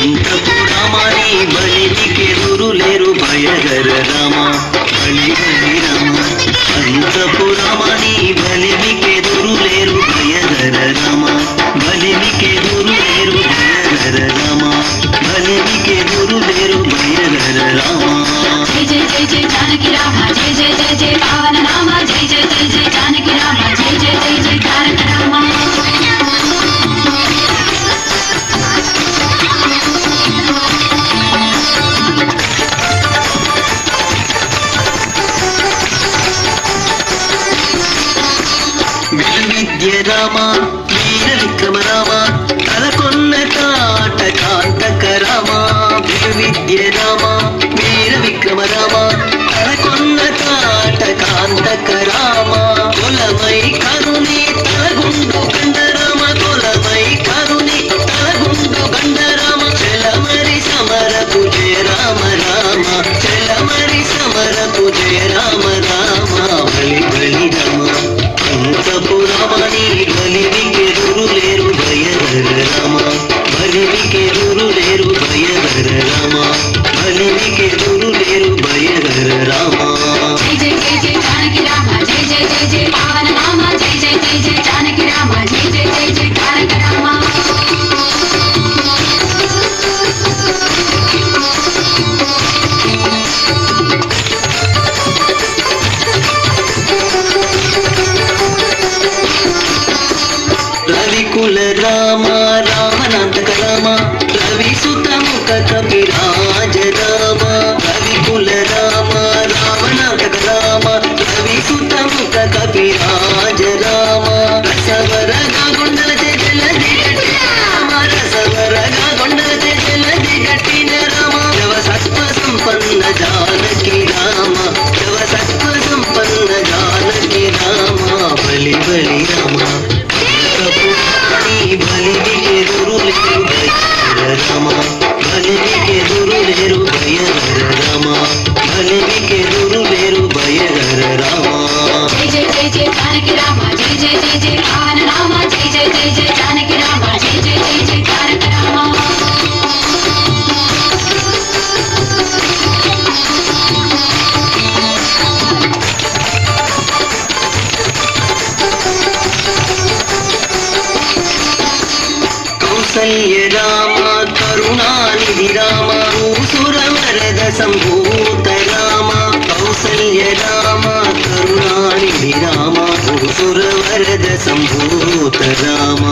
అంతపు రామాని బలికెదురు లేరు భయగర రామ బలి బలి రామ అంతపు రామాని బలికెదురు లేరు భయగర రామ బలికెదురు లేరు భయగర రామ బలికెదురు లేరు భయగర రామ జయ జయ జయ జయ జానకి రామ జయ జయ జయ జయ పావన రామ జయ జయ జయ జయ జానకి రామ జయ జయ జయ జయ తారక రామ విద్య రామ వీర విక్రమ రామ తలకొన్న తాట కాంతక రామ విద్య రామ వీర విక్రమ రామ తలకొన్న తాట కాంతక రామ కులమై కరుణి తలగుండు గండరామ కులమై కరుణి తలగుండు గండరామ చలమరి సమరకు జయ రామ రామ చలమరి సమరకు జయ రామ రామ బలి బలి రామ అంతపు రామని బలికెదురు లేరు భయగర రామ బలికెదురు లేరు భయగర రామ బలికెదురు లేరు భయగర రామ జయ జయ జయ జయ జానకి రామ జయ జయ జయ జయ పావన రామ జయ జయ జయ జయ జానకి రామ జయ జయ జయ జయ తారక రామ రవికుల రామ రామనాంతక రామ రవి సుతముఖ కపిరాజ రామ రవికుల రామ రామనాంతక రామ రవి సుతముఖ కపిరాజ రామ రసవరగా గుండల జలది రామ రసవరగా గుండల జలది గట్టిన రామ జవ సత్వ సంపన్న జానకి రామ జవ సత్వ సంపన్న జానకి రామ బలి బలి రామ బలికెదురు లేరు భయగర రామ బలికెదురు లేరు భయగర రామ బలికెదురు లేరు భయగర రామ జయ జయ జయ జయ జానకి రామ జయ జయ జయ జయ పావన రామ జయ జయ జయ జయ జానకి రామ జయ జయ జయ జయ తారక రామ కౌసల్య రామ కరుణానిధి రామ భూసురవరద సంభూత రామ కౌసల్య రామ కరుణానిధి రామ భూసురవరద సంభూత రామ